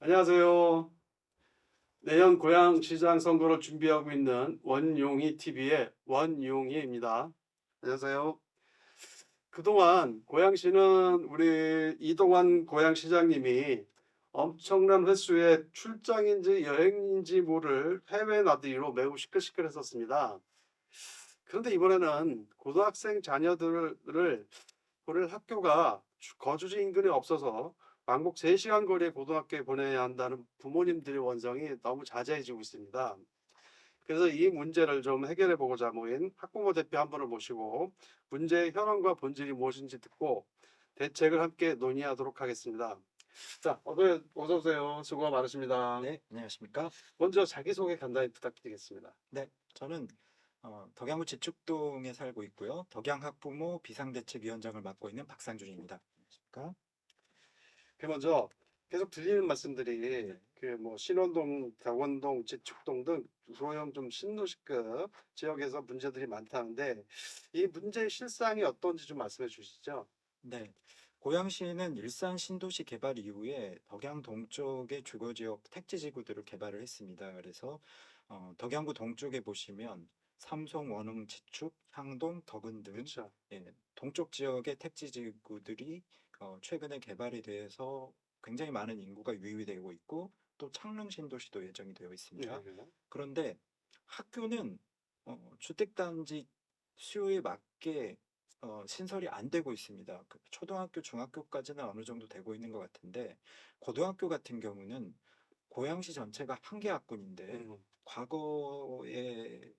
안녕하세요. 내년 고양시장 선거를 준비하고 있는 원용희 TV의 원용희입니다. 안녕하세요. 그동안 고양시는 우리 이동환 고양시장님이 엄청난 횟수의 출장인지 여행인지 모를 해외 나들이로 매우 시끌시끌했었습니다. 그런데 이번에는 고등학생 자녀들을 보낼 학교가 거주지 인근에 없어서 왕복 3시간 거리의 고등학교에 보내야 한다는 부모님들의 원성이 너무 자제해지고 있습니다. 그래서 이 문제를 좀 해결해 보고자 모인 학부모 대표 한 분을 모시고 문제의 현황과 본질이 무엇인지 듣고 대책을 함께 논의하도록 하겠습니다. 자, 어서 오세요. 수고가 많으십니다. 네, 안녕하십니까? 먼저 자기소개 간단히 부탁드리겠습니다. 네, 저는 덕양구 지축동에 살고 있고요. 덕양학부모 비상대책위원장을 맡고 있는 박상준입니다. 안녕하십니까? 그 먼저 계속 들리는 말씀들이 네. 그 뭐 신원동, 덕원동, 지축동 등 소형 좀 신도시급 지역에서 문제들이 많다는데 이 문제의 실상이 어떤지 좀 말씀해 주시죠. 네, 고양시는 일산 신도시 개발 이후에 덕양 동쪽의 주거지역 택지지구들을 개발을 했습니다. 그래서 덕양구 동쪽에 보시면 삼송, 원흥, 지축, 향동, 덕은 등 그렇죠. 동쪽 지역의 택지지구들이 최근에 개발이 돼서 굉장히 많은 인구가 유입되고 있고 또 창릉 신도시도 예정이 되어 네. 있습니다. 그런데 학교는 주택단지 수요에 맞게 신설이 안 되고 있습니다. 초등학교, 중학교까지는 어느 정도 되고 있는 것 같은데 고등학교 같은 경우는 고양시 전체가 한 개 학군인데 음, 과거에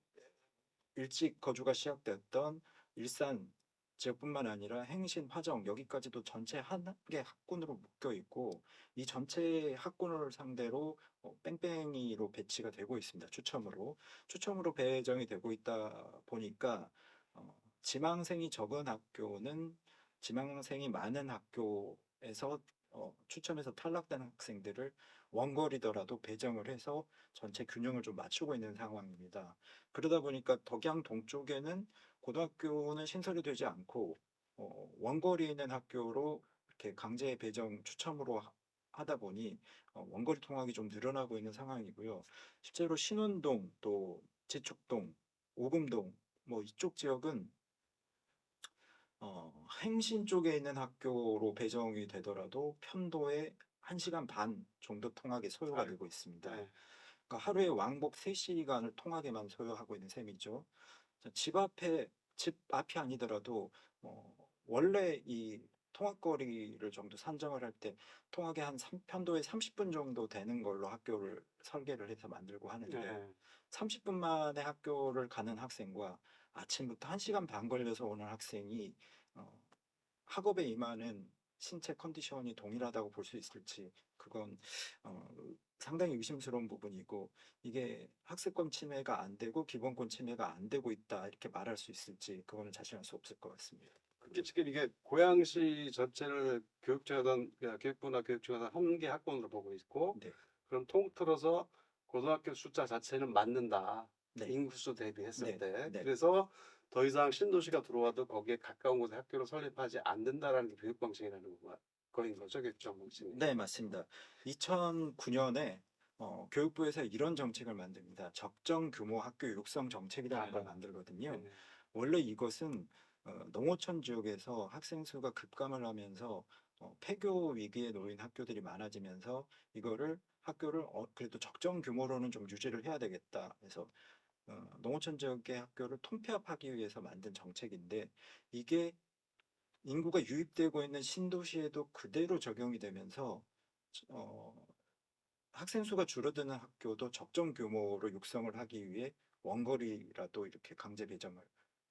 일찍 거주가 시작됐던 일산 지역뿐만 아니라 행신, 화정 여기까지도 전체 한 개 학군으로 묶여 있고 이 전체 학군을 상대로 뺑뺑이로 배치가 되고 있습니다. 추첨으로 배정이 되고 있다 보니까 지망생이 적은 학교는 지망생이 많은 학교에서 추첨해서 탈락된 학생들을 원거리더라도 배정을 해서 전체 균형을 좀 맞추고 있는 상황입니다. 그러다 보니까 덕양 동쪽에는 고등학교는 신설이 되지 않고 원거리에 있는 학교로 이렇게 강제 배정 추첨으로 하다 보니 원거리 통학이 좀 늘어나고 있는 상황이고요. 실제로 신원동 또 지축동, 오금동 뭐 이쪽 지역은 행신 쪽에 있는 학교로 배정이 되더라도 편도에 1시간 반 정도 통학에 소요가 되고 아이고, 있습니다. 네. 그러니까 하루에 왕복 3시간을 통학에만 소요하고 있는 셈이죠. 집 앞이 아니더라도 원래 이 통학거리를 정도 산정을 할 때 통학에 편도에 30분 정도 되는 걸로 학교를 설계를 해서 만들고 하는데요. 네. 30분 만에 학교를 가는 학생과 아침부터 1시간 반 걸려서 오는 학생이 어, 학업에 임하는 신체 컨디션이 동일하다고 볼 수 있을지 그건 어, 상당히 의심스러운 부분이고 이게 학습권 침해가 안 되고 기본권 침해가 안 되고 있다 이렇게 말할 수 있을지 그거는 자신할 수 없을 것 같습니다. 그게 지금 이게 고양시 전체를 교육부나 교육청에서 한 개 학군으로 보고 있고 네, 그럼 통틀어서 고등학교 숫자 자체는 맞는다. 네, 인구수 대비했을 네, 때. 네, 그래서 더 이상 신도시가 들어와도 거기에 가까운 곳에 학교를 설립하지 않는다라는 게 교육 방식이라는 거인 거죠, 교육청 방식이. 네, 맞습니다. 2009년에 교육부에서 이런 정책을 만듭니다. 적정 규모 학교 육성 정책이라는 걸 아, 만들거든요. 네. 원래 이것은 농어촌 지역에서 학생 수가 급감을 하면서 폐교 위기에 놓인 학교들이 많아지면서 이거를 학교를 그래도 적정 규모로는 좀 유지를 해야 되겠다. 그래서 농어촌 지역의 학교를 통폐합하기 위해서 만든 정책인데 이게 인구가 유입되고 있는 신도시에도 그대로 적용이 되면서 어, 학생 수가 줄어드는 학교도 적정 규모로 육성을 하기 위해 원거리라도 이렇게 강제 배정을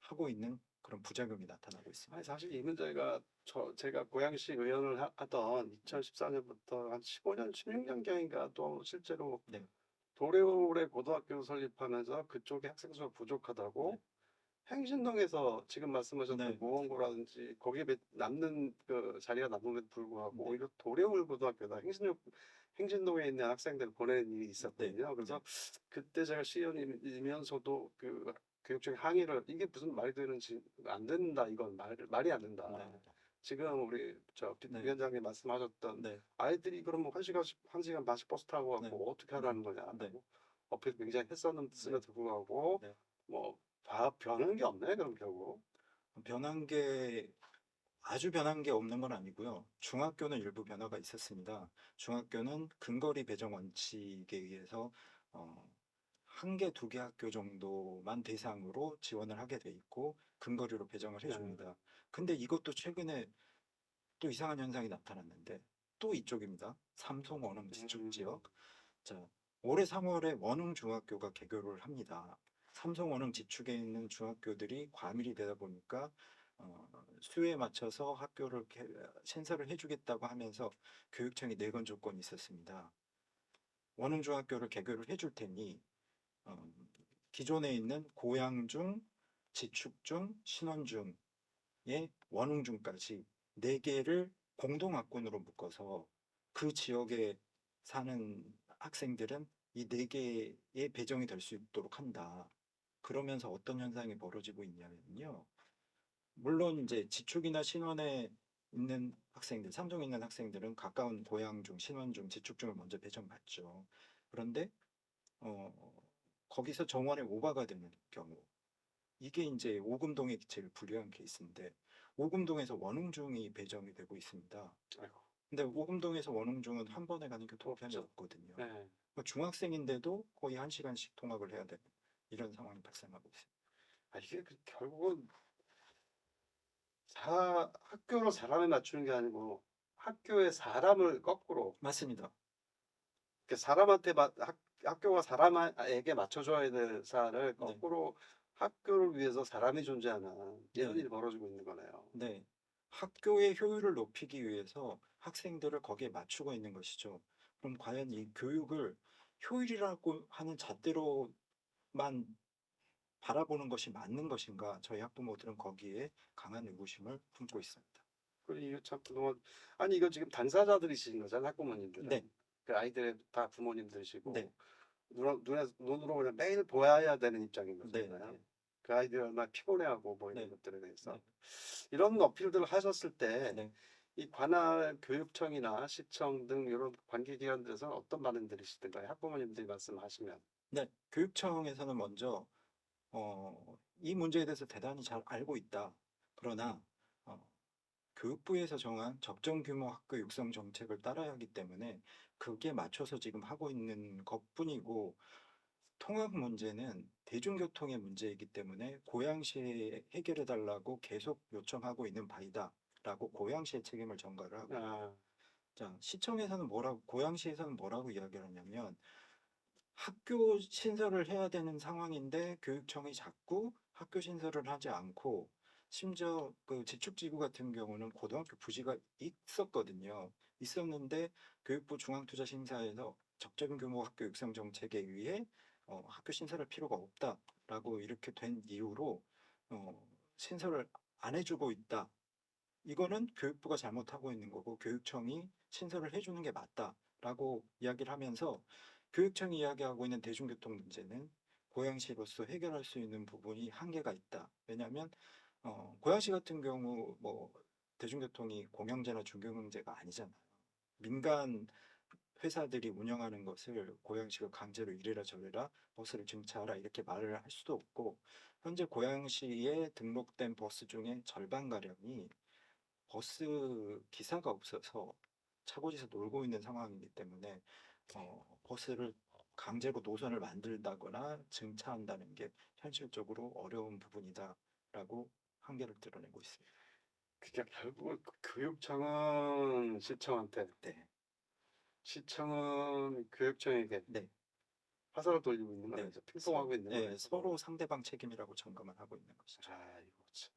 하고 있는 그런 부작용이 나타나고 아니, 있습니다. 사실 이 문제가 제가 고양시 의원을 하던 네, 2014년부터 한 15년, 16년경인가 또 실제로 네, 도래울에 고등학교를 설립하면서 그쪽에 학생 수가 네, 부족하다고 행신동에서 지금 네, 말씀하셨던 모원고라든지 거기에 남는 그 자리가 남음에도 불구하고 네, 오히려 도래울 고등학교다 행신동에 있는 학생들을 보내는 일이 네, 있었거든요. 네, 그래서 그때 제가 시의원이면서도 그 교육청에 항의를 이게 무슨 말이 되는지 안 된다 이건 말이 안 된다. 네. 지금 우리 저 네. 위원장님 말씀하셨던 네. 아이들이 그럼 뭐 한 시간 반씩 버스 타고 네. 가고 어떻게 하라는 거냐라고 네. 어필 굉장히 했었는데도 네. 불구하고 네. 뭐 다 변한 게 없네 그럼 결국. 변한 게 아주 변한 게 없는 건 아니고요. 중학교는 일부 변화가 있었습니다. 중학교는 근거리 배정 원칙에 의해서 한 개, 두 개 학교 정도만 대상으로 지원을 하게 돼 있고 근거리로 배정을 해줍니다. 근데 이것도 최근에 또 이상한 현상이 나타났는데 또 이쪽입니다. 삼성 원흥 지축 지역. 자, 올해 3월에 원흥 중학교가 개교를 합니다. 삼성 원흥 지축에 있는 중학교들이 과밀이 되다 보니까 수요에 맞춰서 학교를 신설을 해주겠다고 하면서 교육청이 내건 조건이 있었습니다. 원흥 중학교를 개교를 해줄 테니 어, 기존에 있는 고양중, 지축중, 신원중의 원흥중까지 네 개를 공동학군으로 묶어서 그 지역에 사는 학생들은 이 네 개의 배정이 될 수 있도록 한다. 그러면서 어떤 현상이 벌어지고 있냐면요. 물론 이제 지축이나 신원에 있는 학생들, 삼성에 있는 학생들은 가까운 고양중, 신원중, 지축중을 먼저 배정받죠. 그런데 어, 거기서 정원에 오바가 되는 경우 이게 이제 오금동의 제일 불리한 케이스인데 오금동에서 원흥중이 배정이 되고 있습니다. 아이고. 근데 오금동에서 원흥중은 한 번에 가는 교통편이 없죠. 없거든요. 네. 뭐 중학생인데도 거의 1시간씩 통학을 해야 되는 이런 상황이 발생하고 있습니다. 이게 결국은 학교로 사람을 맞추는 게 아니고 학교의 사람을 거꾸로 맞습니다. 사람한테 학교가 사람에게 맞춰줘야 될 사안을 네. 거꾸로 학교를 위해서 사람이 존재하는 이런 네. 일이 벌어지고 있는 거네요. 네. 학교의 효율을 높이기 위해서 학생들을 거기에 맞추고 있는 것이죠. 그럼 과연 이 교육을 효율이라고 하는 잣대로만 바라보는 것이 맞는 것인가? 저희 학부모들은 거기에 강한 의구심을 품고 있습니다. 그리고 이거 참 그동안 아니 이거 지금 당사자들이신 거잖아요 학부모님들은. 네. 그 아이들의 다 부모님들이시고 네. 눈으로 그냥 매일 보아야 되는 입장인 네. 거잖아요. 네. 그 아이들이 얼마나 피곤해하고 뭐 이런 네. 것들에 대해서 네. 이런 어필들을 하셨을 때 네. 이 관할 교육청이나 시청 등 이런 관계기관들에서는 어떤 반응들이시던가요? 학부모님들이 말씀하시면. 네. 교육청에서는 먼저 이 문제에 대해서 대단히 잘 알고 있다. 그러나 어, 교육부에서 정한 적정 규모 학교 육성 정책을 따라야 하기 때문에 그게 맞춰서 지금 하고 있는 것뿐이고 통학 문제는 대중교통의 문제이기 때문에 고양시에 해결해 달라고 계속 요청하고 있는 바이다라고 고양시의 책임을 전가를 하고 아, 자, 시청에서는 고양시에서는 뭐라고 이야기를 하냐면 학교 신설을 해야 되는 상황인데 교육청이 자꾸 학교 신설을 하지 않고 심지어 그 지축지구 같은 경우는 고등학교 부지가 있었거든요. 있었는데 교육부 중앙투자심사에서 적정 규모 학교 육성 정책에 의해 학교 신설할 필요가 없다라고 이렇게 된 이유로 신설을 안 해주고 있다. 이거는 교육부가 잘못하고 있는 거고 교육청이 신설을 해주는 게 맞다라고 이야기를 하면서 교육청이 이야기하고 있는 대중교통 문제는 고양시로서 해결할 수 있는 부분이 한계가 있다. 왜냐하면 고양시 같은 경우 뭐 대중교통이 공영제나 중경제가 아니잖아요. 민간 회사들이 운영하는 것을 고양시가 강제로 이래라 저래라 버스를 증차하라 이렇게 말을 할 수도 없고 현재 고양시에 등록된 버스 중에 절반가량이 버스 기사가 없어서 차고지서 놀고 있는 상황이기 때문에 버스를 강제로 노선을 만들다거나 증차한다는 게 현실적으로 어려운 부분이다라고 한계를 드러내고 있습니다. 그게 결국 교육청은 시청한테, 네, 시청은 교육청에게 네, 화살을 돌리고 있는 네. 거네요. 핑퐁하고 있는 네, 거네요. 서로 상대방 책임이라고 점검을 하고 있는 것이죠. 이거 참.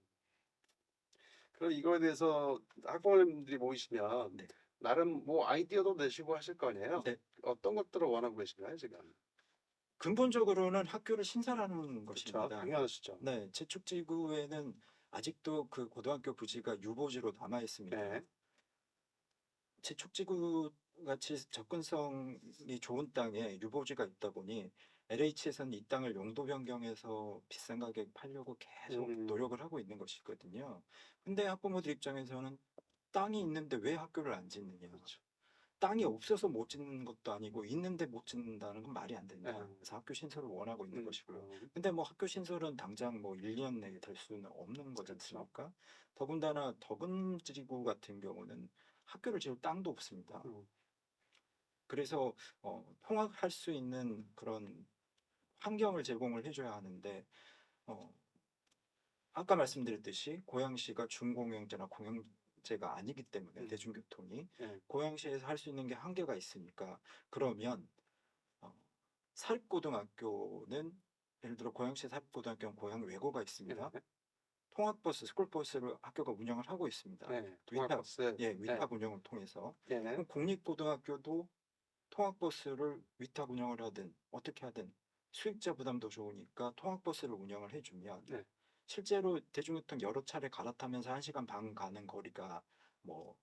그럼 이거에 대해서 학부모님들이 모이시면 네, 나름 뭐 아이디어도 내시고 하실 거 아니에요? 네. 어떤 것들을 원하고 계신가요, 지금? 근본적으로는 학교를 신설하는 그렇죠. 것입니다. 당연하시죠. 네, 지축지구에는 아직도 그 고등학교 부지가 유보지로 남아 있습니다. 네. 지축지구 같이 접근성이 좋은 땅에 유보지가 있다 보니 LH에서는 이 땅을 용도 변경해서 비싼 가격에 팔려고 계속 음. 노력을 하고 있는 것이거든요. 근데 학부모들 입장에서는 땅이 있는데 왜 학교를 안 짓느냐. 그렇죠. 땅이 없어서 못 짓는 것도 아니고 있는데 못 짓는다는 건 말이 안 된다. 예. 그래서 학교 신설을 원하고 있는 것이고요. 어, 근데 뭐 학교 신설은 당장 뭐 1년 내에 될 수는 없는 거지 그렇죠. 않습니까? 더군다나 덕은지구 같은 경우는 학교를 지을 땅도 없습니다. 음, 그래서 통학할 수 있는 그런 환경을 제공을 해줘야 하는데 어, 아까 말씀드렸듯이 고양시가 준공영제나 공영제가 아니기 때문에 음. 대중교통이 예. 고양시에서 할 수 있는 게 한계가 있으니까 그러면 어, 사립고등학교는 예를 들어 고양시 사립고등학교는 고양 외고가 있습니다. 예. 통학버스, 스쿨버스를 학교가 운영을 하고 있습니다. 예. 위탁, 통학버스. 예, 예. 위탁 운영을 통해서. 예. 그럼 공립고등학교도 통학버스를 위탁 운영을 하든 어떻게 하든 수익자 부담도 좋으니까 통학버스를 운영을 해주면 네. 실제로 대중교통 여러 차례 갈아타면서 1시간 반 가는 거리가 뭐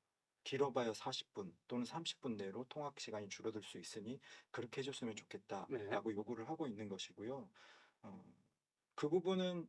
길어봐야 40분 또는 30분 내로 통학 시간이 줄어들 수 있으니 그렇게 해줬으면 네. 좋겠다라고 요구를 하고 있는 것이고요. 그 부분은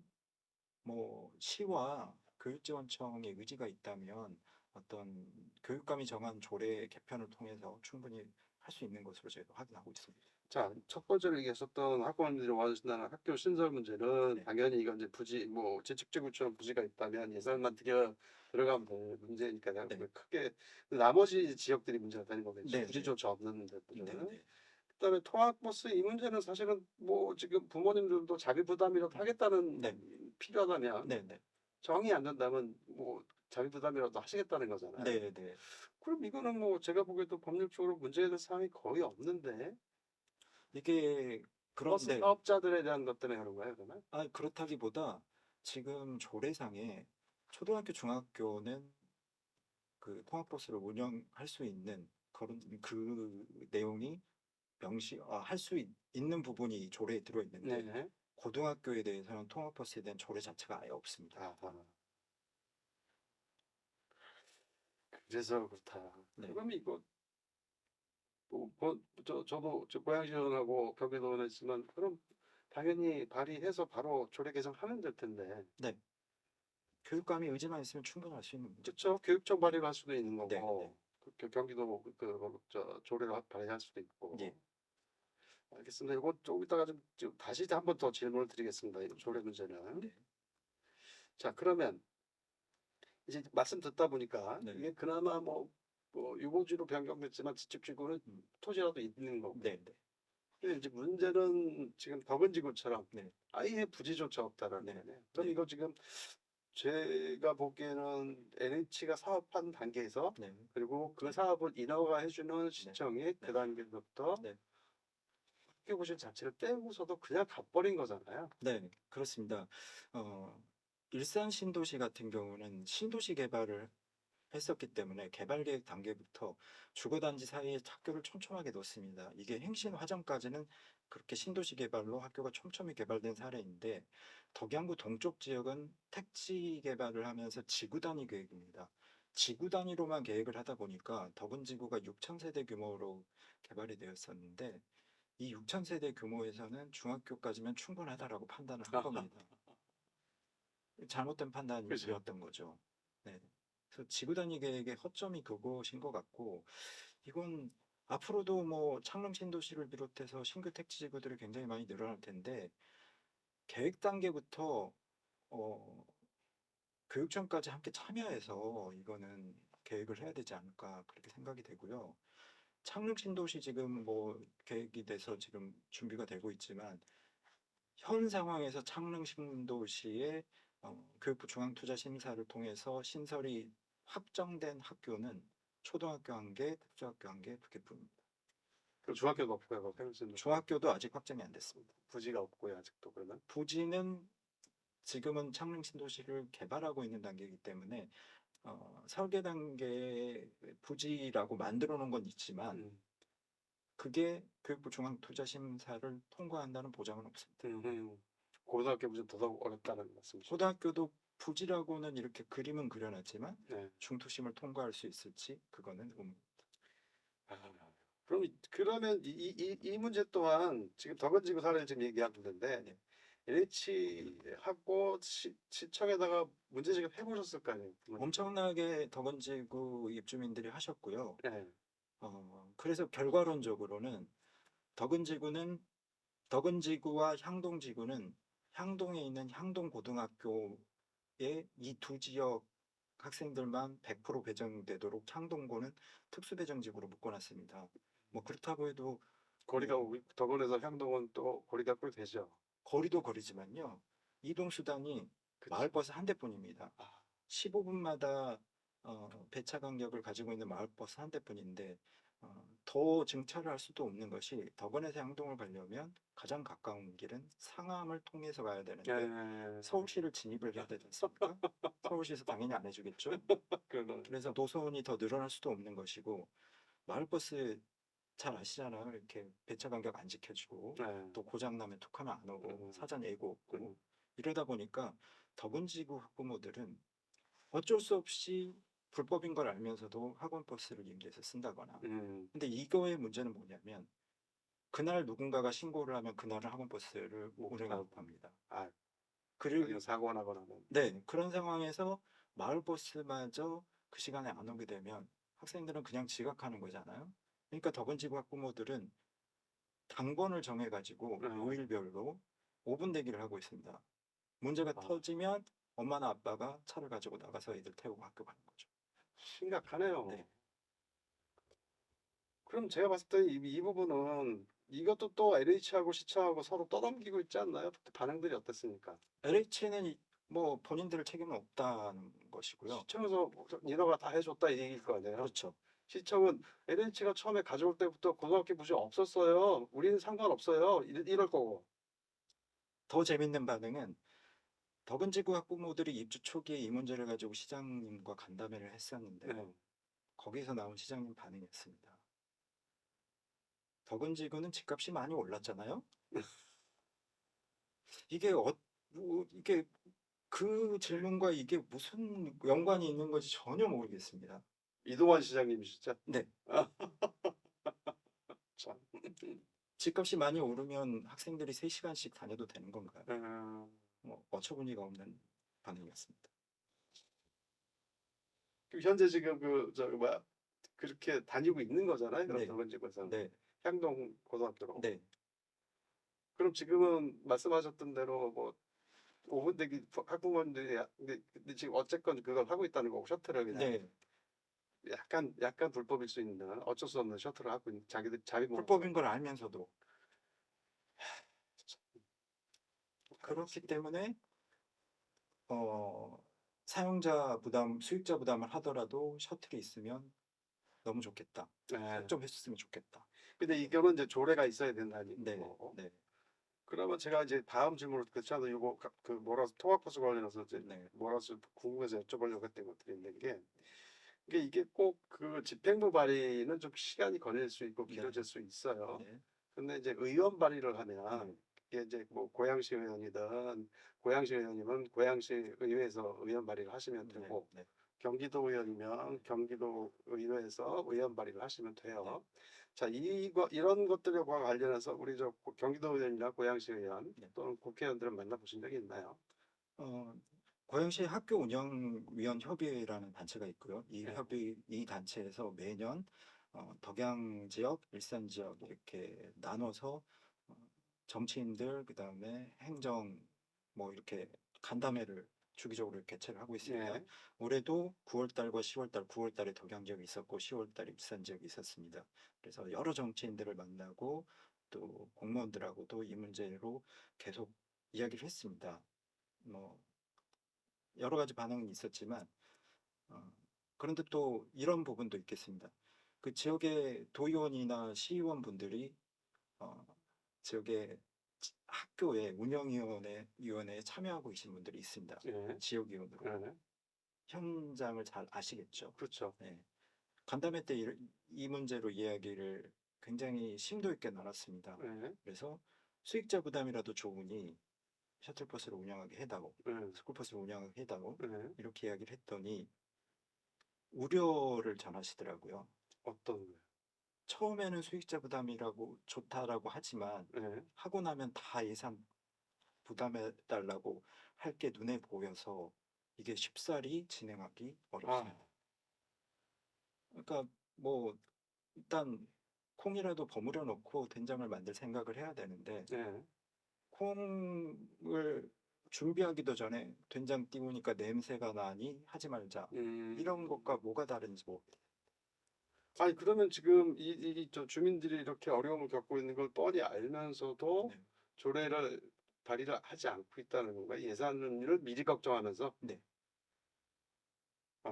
뭐 시와 교육지원청의 의지가 있다면 어떤 교육감이 정한 조례 개편을 통해서 충분히 할 수 있는 것으로 저희도 확인하고 있습니다. 자, 첫 번째로 얘기했었던 학부모님들이 원하신다는 학교 신설 문제는 네. 당연히 이건 이제 부지 뭐 재축제구처럼 부지가 있다면 예산만 들어가면 될 문제니까 내가 네. 크게 나머지 지역들이 문제가 되는 거겠죠. 네, 부지조차 없는 데들은. 네, 네. 그다음에 통학버스 이 문제는 사실은 뭐 지금 부모님들도 자비 부담이라도 하겠다는 네. 필요하다면 네, 네. 정이 안 된다면 뭐 자비 부담이라도 하시겠다는 거잖아요. 네, 네. 그럼 이거는 뭐 제가 보기에도 법률적으로 문제될 사항이 거의 없는데 이게 버스 그런데 사업자들에 대한 것 때문에 그런 거예요, 그러면? 그렇다기보다 지금 조례상에 초등학교, 중학교는 그 통학버스를 운영할 수 있는 그런 그 내용이 할 수 있는 부분이 조례에 들어 있는데 네. 고등학교에 대해서는 통학버스에 대한 조례 자체가 아예 없습니다. 아하. 그래서 그렇다. 네. 그러면 이거 저도 저 고양시원하고 경기도는 있지만 그럼 당연히 발의해서 바로 조례 개정하면 될 텐데. 네. 교육감이 의지만 있으면 충분할 수 있는 문제. 그렇죠. 교육청 발의를 할 수도 있는 네, 거고. 경기도 저 조례를 발의할 수도 있고. 예. 알겠습니다. 이거 좀 이따가 좀 다시 한 번 더 질문을 드리겠습니다. 이 조례 문제는. 네. 자, 그러면 이제 말씀 듣다 보니까 네. 이게 그나마 뭐 유보지로 변경됐지만 지축지구는 음. 토지라도 있는 거고. 네, 네. 근데 이제 문제는 지금 덕은지구처럼 네. 아예 부지조차 없다라는 네. 거네요. 그럼 네. 이거 지금 제가 보기에는 NH가 사업한 단계에서 네. 그리고 그 네. 사업을 인허가 해주는 시청이 그 단계부터 네. 학교 부지 자체를 떼고서도 그냥 가버린 거잖아요. 네, 그렇습니다. 일산 신도시 같은 경우는 신도시 개발을 했었기 때문에 개발 계획 단계부터 주거단지 사이에 학교를 촘촘하게 넣습니다. 이게 행신 화정까지는 그렇게 신도시 개발로 학교가 촘촘히 개발된 사례인데 덕양구 동쪽 지역은 택지 개발을 하면서 지구 단위 계획입니다. 지구 단위로만 계획을 하다 보니까 덕은지구가 6천 세대 규모로 개발이 되었었는데 이 6천 세대 규모에서는 중학교까지면 충분하다라고 판단을 한 겁니다. 잘못된 그죠. 판단이었던 거죠. 네. 그래서 지구 단위 계획의 허점이 그것인 것 같고 이건 앞으로도 뭐 창릉 신도시를 비롯해서 신규 택지 지구들이 굉장히 많이 늘어날 텐데 계획 단계부터 어, 교육청까지 함께 참여해서 이거는 계획을 해야 되지 않을까 그렇게 생각이 되고요. 창릉 신도시 지금 뭐 계획이 돼서 지금 준비가 되고 있지만 현 상황에서 창릉 신도시의 교육부 중앙투자심사를 통해서 신설이 확정된 학교는 초등학교 1개, 특수학교 1개, 2개뿐입니다. 그 중학교도 없고요. 평생 중학교도 아직 확정이 안 됐습니다. 부지가 없고요. 아직도 그러면. 부지는 지금은 창릉 신도시를 개발하고 있는 단계이기 때문에 설계 단계 부지라고 만들어 놓은 건 있지만 음. 그게 교육부 중앙투자심사를 통과한다는 보장은 없습니다. 고등학교 부지 더더욱 어렵다는 말씀이시죠. 고등학교도 부지라고는 이렇게 그림은 그려놨지만 네. 중투심을 통과할 수 있을지 그거는 그러면 이 문제 또한 지금 덕은지구 사례를 지금 얘기하고 있는데 네. LH하고 시청에다가 문제제기 해보셨을 거 아니에요? 엄청나게 덕원지구 입주민들이 하셨고요. 네. 그래서 결과론적으로는 덕은지구는 덕은지구와 향동지구는 향동에 있는 향동고등학교에 이 두 지역 학생들만 100% 배정되도록 향동고는 특수배정지구로 묶어놨습니다. 뭐 그렇다고 해도 거리가 덕원에서 향동은 또 거리가 꽤 되죠. 거리도 거리지만요. 이동수단이 그치. 마을버스 한 대뿐입니다. 아, 15분마다 배차 간격을 가지고 있는 마을버스 한 대뿐인데 더 증차를 할 수도 없는 것이 덕원에서 향동을 가려면 가장 가까운 길은 상암을 통해서 가야 되는데 예. 서울시를 진입을 해야 되지 않습니까? 서울시에서 당연히 안 해주겠죠. 그러네. 그래서 노선이 더 늘어날 수도 없는 것이고 마을버스 잘 아시잖아요. 이렇게 배차 간격 안 지켜주고 네. 또 고장 나면 툭하면 안 오고 사전 예고 없고 음. 이러다 보니까 덕원지구 학부모들은 어쩔 수 없이 불법인 걸 알면서도 학원 버스를 임대해서 쓴다거나. 근데 이거의 문제는 뭐냐면 그날 누군가가 신고를 하면 그날은 학원 버스를 운행을 못합니다. 아, 그리고 그리고 사고가 나거나 뭐. 네, 그런 상황에서 마을 버스마저 그 시간에 안 오게 되면 학생들은 그냥 지각하는 거잖아요. 그러니까 덕원지구 학부모들은 당번을 정해가지고 요일별로 5분 대기를 하고 있습니다. 문제가 아. 터지면 엄마나 아빠가 차를 가지고 나가서 애들 태우고 학교 가는 거죠. 심각하네요. 네. 그럼 제가 봤을 때 이 부분은 이것도 또 LH하고 시청하고 서로 떠넘기고 있지 않나요? 그때 반응들이 어땠습니까? LH는 뭐 본인들 책임은 없다는 것이고요. 시청에서 인허가 다 해줬다 이 얘기일 거 아니에요? 그렇죠. 시청은 LH가 처음에 가져올 때부터 고등학교 부지 없었어요. 우리는 상관없어요. 이럴 거고. 더 재밌는 반응은 덕은지구 학부모들이 입주 초기에 이 문제를 가지고 시장님과 간담회를 했었는데 네. 거기서 나온 시장님 반응이었습니다. 덕은지구는 집값이 많이 올랐잖아요. 이게 이게 그 질문과 이게 무슨 연관이 있는 건지 전혀 모르겠습니다. 이동환 시장님이시죠? 네. 참. 집값이 많이 오르면 학생들이 3시간씩 다녀도 되는 건가요? 음, 어처구니가 없는 반응이었습니다. 현재 지금 뭐야 그렇게 다니고 있는 거잖아요. 그럼 네. 덕원지구에서 네. 향동 고등학교로. 네. 그럼 지금은 말씀하셨던 대로 뭐 5분 대기 학부모님들이 근데 지금 어쨌건 그걸 하고 있다는 거고 셔틀을 그냥 네. 약간 불법일 수 있는 어쩔 수 없는 셔틀을 하고 있는 자기들 자비 먹어서 불법인 걸 알면서도 그렇기 때문에 사용자 부담, 수익자 부담을 하더라도 셔틀이 있으면 너무 좋겠다. 네. 좀 했으면 좋겠다. 근데 이거는 이제 조례가 있어야 된다는 네. 얘기고. 네. 그러면 제가 이제 다음 질문을 그렇지 않아도 이거 그 뭐라서 통학버스 관련해서 이제 네. 뭐라서 궁금해서 여쭤보려고 했던 것들이 있는 게 이게 꼭 그 집행부 발의는 좀 시간이 걸릴 수 있고 길어질 수 있어요. 네. 근데 이제 의원 발의를 하면 네. 이게 이제 뭐 고양시 의원이든 고양시 의원이면 고양시 의회에서 의원 발의를 하시면 되고 네. 경기도 의원이면 경기도 의회에서 의원 발의를 하시면 돼요. 네. 자, 이런 것들과 관련해서 우리 경기도 의원이나 고양시 의원 네. 또는 국회의원들은 만나보신 적이 있나요? 고양시 학교 운영위원 협의회라는 단체가 있고요. 네. 이 단체에서 매년 덕양 지역, 일산 지역 이렇게 나눠서 정치인들 그다음에 행정 뭐 이렇게 간담회를 주기적으로 개최를 하고 있습니다. 네. 올해도 9월달과 10월달, 9월달에 덕양 지역이 있었고 10월달에 일산 지역이 있었습니다. 그래서 여러 정치인들을 만나고 또 공무원들하고도 이 문제로 계속 이야기를 했습니다. 뭐 여러 가지 반응은 있었지만 그런데 또 이런 부분도 있겠습니다. 그 지역의 도의원이나 시의원 분들이 지역의 학교의 운영위원회에 참여하고 계신 분들이 있습니다. 네. 지역위원으로. 네. 현장을 잘 아시겠죠. 그렇죠. 네. 간담회 때 이 문제로 이야기를 굉장히 심도 있게 나눴습니다. 네. 그래서 수익자 부담이라도 좋으니 셔틀버스를 운영하게 해다오, 네. 스쿨버스를 운영하게 해다오 네. 이렇게 이야기를 했더니 우려를 전하시더라고요. 어떤 거예요? 처음에는 수익자 부담이라고 좋다라고 하지만 네. 하고 나면 다 예산 부담해 달라고 할 게 눈에 보여서 이게 쉽사리 진행하기 어렵습니다. 아, 그러니까 뭐 일단 콩이라도 버무려 놓고 된장을 만들 생각을 해야 되는데 네. 콩을 준비하기도 전에 된장 띄우니까 냄새가 나니 하지 말자. 이런 것과 뭐가 다른지 모르겠어요. 아니 그러면 지금 저 주민들이 이렇게 어려움을 겪고 있는 걸 뻔히 알면서도 네. 조례를 발의를 하지 않고 있다는 건가요? 예산을 미리 걱정하면서? 네. 아,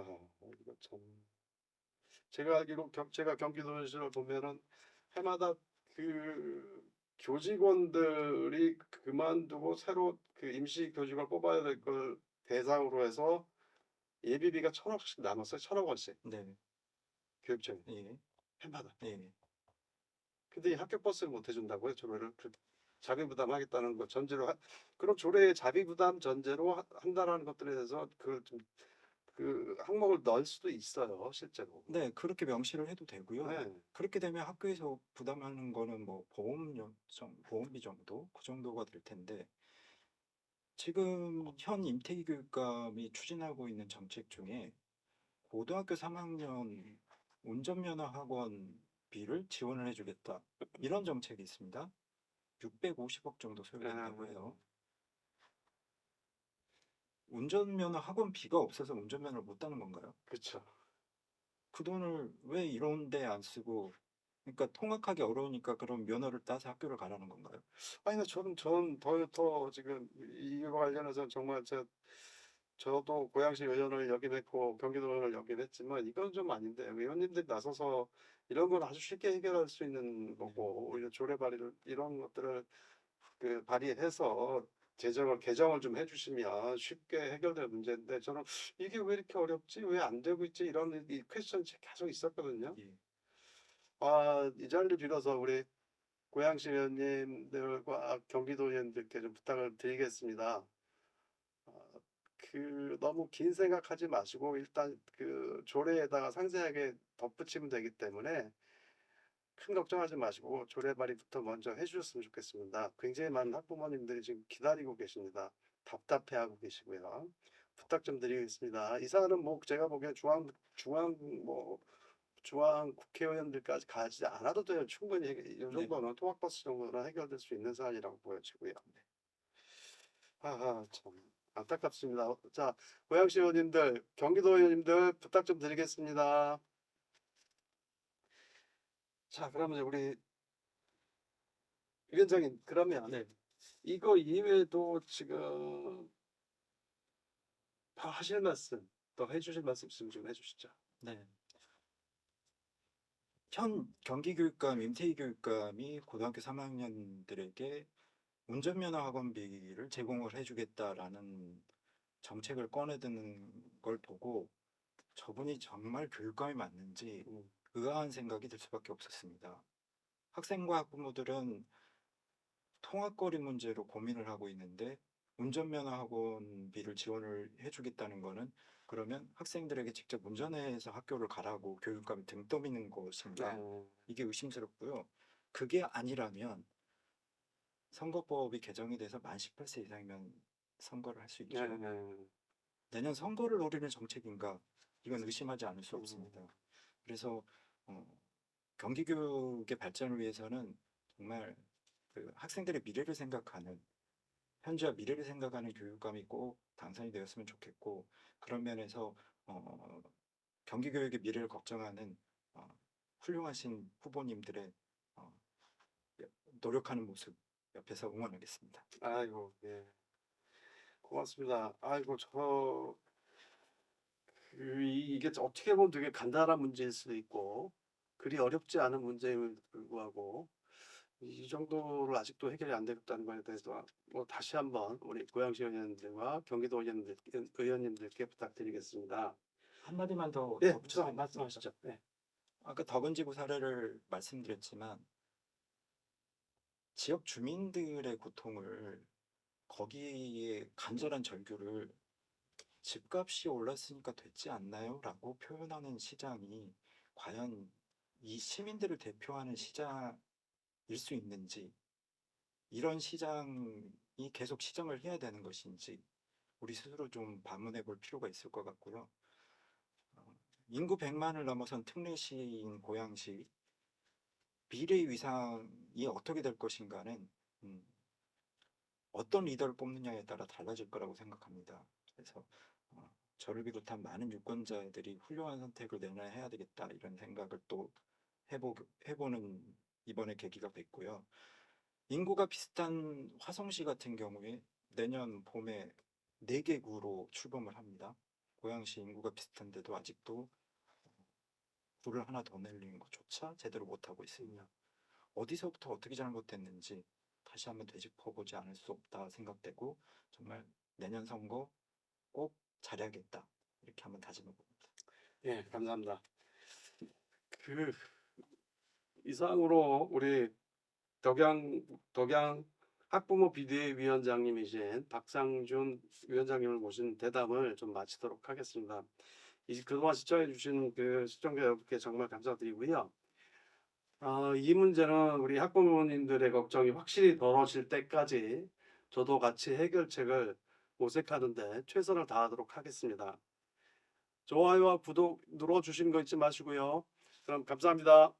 이거 참. 제가 알기로 제가 경기도지사를 보면은 해마다 그 교직원들이 그만두고 새로 그 임시 교직원을 뽑아야 될 걸 대상으로 해서 예비비가 1,000억씩 남았어요. 1,000억 원씩 네. 교육청에 예. 해마다. 예. 근데 이 학교 버스를 못 해준다고요? 조례를 자비 부담하겠다는 거 전제로 그럼 조례에 자비 부담 전제로 한다라는 것들에 대해서 그걸 좀 그 항목을 넣을 수도 있어요, 실제로. 네, 그렇게 명시를 해도 되고요. 네, 그렇게 되면 학교에서 부담하는 거는 뭐 보험비 정도 그 정도가 될 텐데 지금 현 임태희 교육감이 추진하고 있는 정책 중에 고등학교 3학년 운전면허 학원비를 지원을 해주겠다 이런 정책이 있습니다. 650억 정도 소요된다고 해요. 운전면허 학원비가 없어서 운전면허를 못 따는 건가요? 그렇죠. 그 돈을 왜 이런 데 안 쓰고 그러니까 통학하기 어려우니까 그럼 면허를 따서 학교를 가라는 건가요? 아니, 근데 저는 더 지금 이거 관련해서 정말 저도 고양시 의원을 역임했고 경기도 의원을 역임했지만 이건 좀 아닌데 의원님들이 나서서 이런 건 아주 쉽게 해결할 수 있는 거고 오히려 조례 발의를 이런 것들을 그 발의해서 개정을 좀 해주시면 쉽게 해결될 문제인데 저는 이게 왜 이렇게 어렵지? 왜 안 되고 있지? 이런 이 퀘스천이 계속 있었거든요. 예. 아, 이 자리를 빌어서 우리 고양시 의원님들과 경기도 의원님들께 좀 부탁을 드리겠습니다. 너무 긴 생각하지 마시고 일단 그 조례에다가 상세하게 덧붙이면 되기 때문에 큰 걱정하지 마시고 조례 발의부터 먼저 해주셨으면 좋겠습니다. 굉장히 많은 학부모님들이 지금 기다리고 계십니다. 답답해하고 계시고요. 부탁 좀 드리겠습니다. 이 사안은 뭐 제가 보기엔 중앙 국회의원들까지 가지 않아도 돼요. 충분히 이 네. 정도는 통학버스 정도는 해결될 수 있는 사안이라고 보여지고요. 참 안타깝습니다. 자, 고양시 의원님들, 경기도 의원님들 부탁 좀 드리겠습니다. 자, 그러면 우리 위원장님, 그러면 네. 이거 이외에도 지금 하실 말씀, 또 해주실 말씀 있으면 좀 해주시죠. 네. 현 경기교육감 임태희 교육감이 고등학교 3학년들에게 운전면허 학원비를 제공을 해주겠다라는 정책을 꺼내드는 걸 보고 저분이 정말 교육감이 맞는지 음, 의아한 생각이 들 수밖에 없었습니다. 학생과 학부모들은 통학거리 문제로 고민을 하고 있는데 운전면허 학원비를 지원을 해주겠다는 거는 그러면 학생들에게 직접 운전해서 학교를 가라고 교육감이 등 떠미는 것인가? 네, 이게 의심스럽고요. 그게 아니라면 선거법이 개정이 돼서 만 18세 이상이면 선거를 할 수 네, 있죠. 네. 내년 선거를 노리는 정책인가? 이건 의심하지 않을 수 없습니다. 음, 그래서 어, 경기교육의 발전을 위해서는 정말 그 학생들의 미래를 생각하는 현재와 미래를 생각하는 교육감이 꼭 당선이 되었으면 좋겠고 그런 면에서 어, 경기교육의 미래를 걱정하는 어, 훌륭하신 후보님들의 어, 노력하는 모습 옆에서 응원하겠습니다. 아이고, 예, 고맙습니다. 아이고, 이게 어떻게 보면 되게 간단한 문제일 수도 있고, 그리 어렵지 않은 문제임에도 불구하고, 이 정도로 아직도 해결이 안 되었다는 것에 대해서 뭐 다시 한번 우리 고양시 의원님들과 경기도 의원님들께 부탁드리겠습니다. 한마디만 더 예, 덧붙여도 죄송합니다. 됩니까? 말씀하시죠. 네. 아까 덕은지구 사례를 말씀드렸지만 지역 주민들의 고통을 거기에 간절한 절규를 집값이 올랐으니까 됐지 않나요? 라고 표현하는 시장이 과연 이 시민들을 대표하는 시장일 수 있는지 이런 시장을 계속 시정을 해야 되는 것인지 우리 스스로 좀 반문해 볼 필요가 있을 것 같고요. 인구 100만을 넘어선 특례시인 고양시 미래의 위상이 어떻게 될 것인가는 어떤 리더를 뽑느냐에 따라 달라질 거라고 생각합니다. 그래서 저를 비롯한 많은 유권자들이 훌륭한 선택을 내년에 해야 되겠다 이런 생각을 또 해보는 이번에 계기가 됐고요. 인구가 비슷한 화성시 같은 경우에 내년 봄에 4개 구로 출범을 합니다. 고양시 인구가 비슷한데도 아직도 구를 하나 더 내리는 것조차 제대로 못하고 있습니다. 어디서부터 어떻게 잘못됐는지 다시 한번 되짚어보지 않을 수 없다 생각되고 정말 내년 선거 꼭 잘해야겠다 이렇게 한번 다짐해봅니다. 예, 감사합니다. 그 이상으로 우리 덕양 학부모 비대위 위원장님이신 박상준 위원장님을 모신 대담을 좀 마치도록 하겠습니다. 그동안 시청해 주신 그 시청자 여러분께 정말 감사드리고요. 이 문제는 우리 학부모님들의 걱정이 확실히 덜어질 때까지 저도 같이 해결책을 모색하는데 최선을 다하도록 하겠습니다. 좋아요와 구독 눌러주시는 거 잊지 마시고요. 그럼 감사합니다.